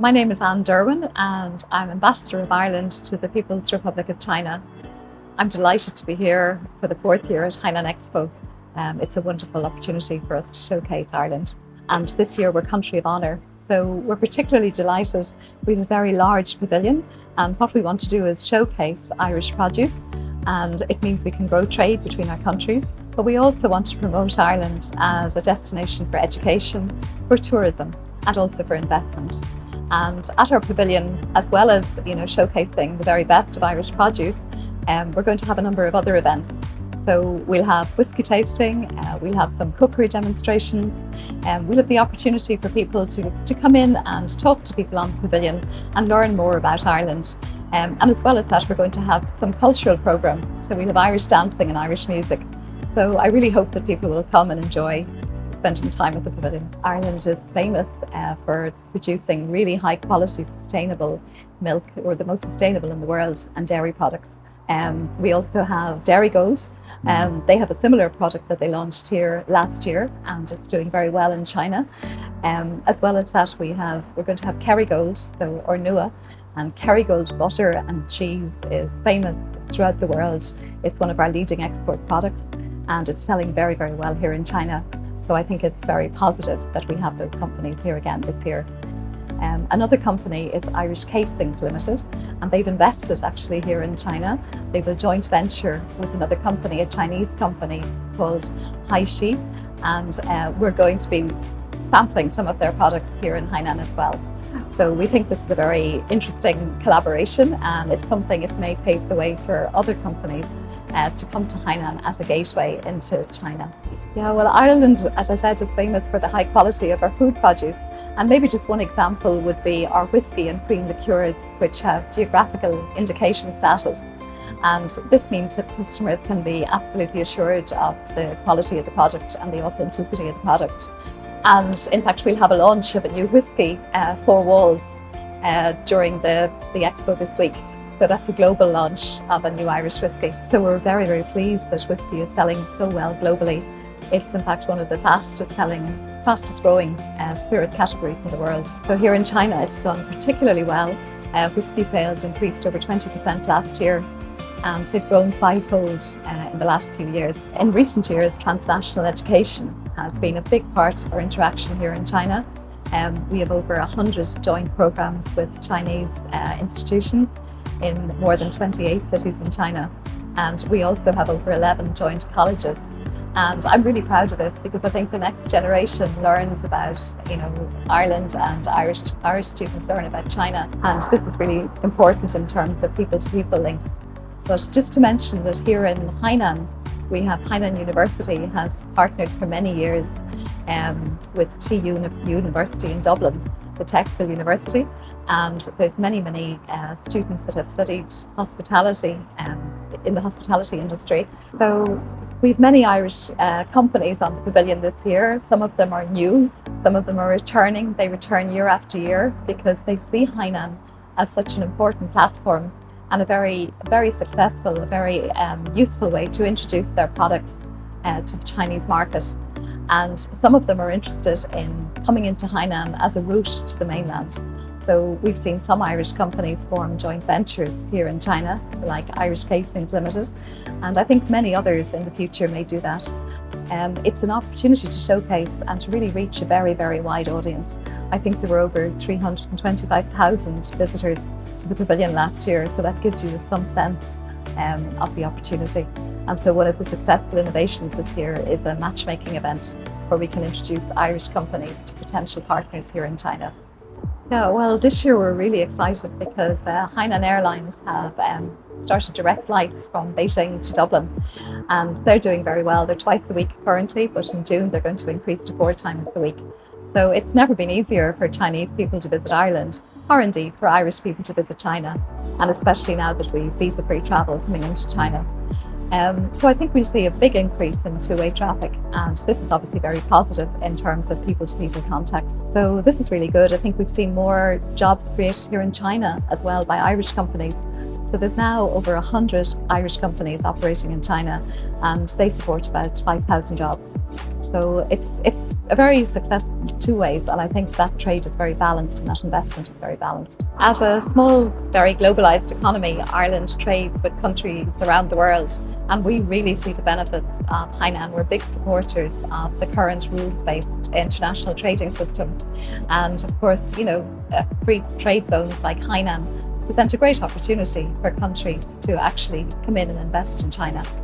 My name is Anne Derwin and I'm Ambassador of Ireland to the People's Republic of China. I'm delighted to be here for the fourth year at Hainan Expo. It's a wonderful opportunity for us to showcase Ireland. And this year we're Country of Honour, so we're particularly delighted. We have a very large pavilion, and what we want to do is showcase Irish produce, and it means we can grow trade between our countries. But we also want to promote Ireland as a destination for education, for tourism, and also for investment. And at our pavilion, as well as showcasing the very best of Irish produce, we're going to have a number of other events. So we'll have whisky tasting, we'll have some cookery demonstrations, we'll have the opportunity for people to come in and talk to people on the pavilion and learn more about Ireland. And as well as that, we're going to have some cultural programmes. So we'll have Irish dancing and Irish music. So I really hope that people will come and enjoy spending time at the pavilion. Ireland is famous for producing really high quality sustainable milk, or the most sustainable in the world, and dairy products. We also have Dairy Gold. They have a similar product that they launched here last year, and it's doing very well in China. As well as that, we're going to have Kerrygold, so Ornua, and Kerrygold butter and cheese is famous throughout the world. It's one of our leading export products, and it's selling very, very well here in China. So I think it's very positive that we have those companies here again this year. Another company is Irish Casings Limited, and they've invested actually here in China. They have a joint venture with another company, a Chinese company called Haikou, and we're going to be sampling some of their products here in Hainan as well. So we think this is a very interesting collaboration, and it's something it may pave the way for other companies to come to Hainan as a gateway into China. Yeah, well, Ireland, as I said, is famous for the high quality of our food produce. And maybe just one example would be our whisky and cream liqueurs, which have geographical indication status. And this means that customers can be absolutely assured of the quality of the product and the authenticity of the product. And in fact, we'll have a launch of a new whisky, Four Walls, during the expo this week. So that's a global launch of a new Irish whisky. So we're very, very pleased that whisky is selling so well globally. It's in fact one of the fastest growing spirit categories in the world. So here in China, it's done particularly well. Whisky sales increased over 20% last year, and they've grown fivefold in the last few years. In recent years, transnational education has been a big part of our interaction here in China. We have over 100 joint programs with Chinese institutions in more than 28 cities in China. And we also have over 11 joint colleges. And I'm really proud of this because I think the next generation learns about, Ireland, and Irish students learn about China. And this is really important in terms of people-to-people links. But just to mention that here in Hainan, we have Hainan University has partnered for many years with TU University in Dublin, the technical university. And there's many students that have studied hospitality in the hospitality industry. So we've many Irish companies on the pavilion this year. Some of them are new, some of them are returning. They return year after year because they see Hainan as such an important platform and a very, very successful, a very useful way to introduce their products to the Chinese market. And some of them are interested in coming into Hainan as a route to the mainland. So we've seen some Irish companies form joint ventures here in China, like Irish Casings Limited, and I think many others in the future may do that. It's an opportunity to showcase and to really reach a very, very wide audience. I think there were over 325,000 visitors to the pavilion last year, so that gives you just some sense of the opportunity. And so one of the successful innovations this year is a matchmaking event where we can introduce Irish companies to potential partners here in China. Yeah, well, this year we're really excited because Hainan Airlines have started direct flights from Beijing to Dublin, and they're doing very well. They're twice a week currently, but in June they're going to increase to 4 times a week. So it's never been easier for Chinese people to visit Ireland, or indeed for Irish people to visit China, and especially now that we've visa-free travel coming into China. So I think we'll see a big increase in two-way traffic, and this is obviously very positive in terms of people-to-people contacts. So this is really good. I think we've seen more jobs created here in China as well by Irish companies. So there's now over 100 Irish companies operating in China, and they support about 5,000 jobs. So it's a very successful two ways, and I think that trade is very balanced and that investment is very balanced. As a small, very globalised economy, Ireland trades with countries around the world, and we really see the benefits of Hainan. We're big supporters of the current rules-based international trading system, and of course, free trade zones like Hainan present a great opportunity for countries to actually come in and invest in China.